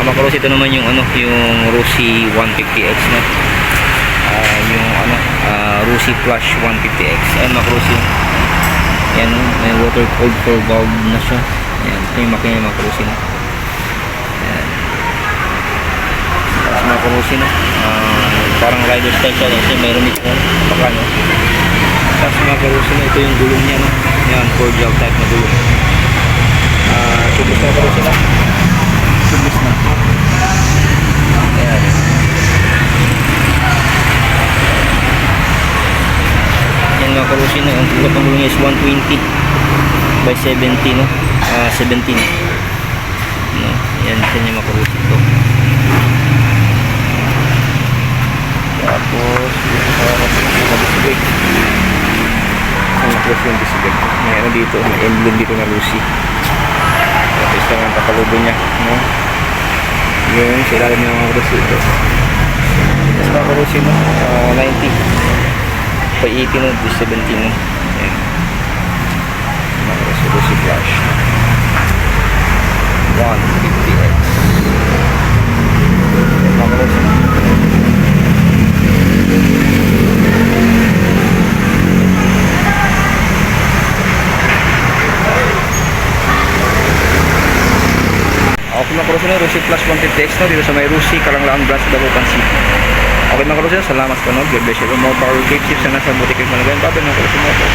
mga karos, ito naman yung ano, yung Rossi 150X, no? Yung ano, Rossi Flash 150X. Ayan mga karos, yung yan, may water cold for valve na siya. Ayan, ito yung makina mga karos, no? Ayan. Tapos mga karos, no? Parang rider style siya kasi mayroon dito baka, no? Tapos mga karos, no? Ito yung gulong niya, no? Ayan, cordial type na gulong. Subis na karos, no? Subis na. Ayan. Yan mga karusin, no? Ang tulak ng gulong is 120 by 70, no? 17, no? Yan sa inyo mga karusin to. Tapos disibig ang naklas yung disibig, may ano dito, may emblem dito na Rossi. Tapos lang ang kakalubo niya, no? Yun, sa ilalim ng mga Rossi ito. Tapos mga Rossi, no? 90 pa 80, no? 17, no? Ayan. Mga Rossi Flash 150X. Mga Rossi, no? Okay mga karusin, Rossi Flash 150X, no? Dito sa may Rossi, Kalanglaan branch sa Dagupan City. Okay mga karusin, salamat po, no? God bless you. More power, keep safe, sana sa buti kayo malagayin. Babay mga karusin mo po.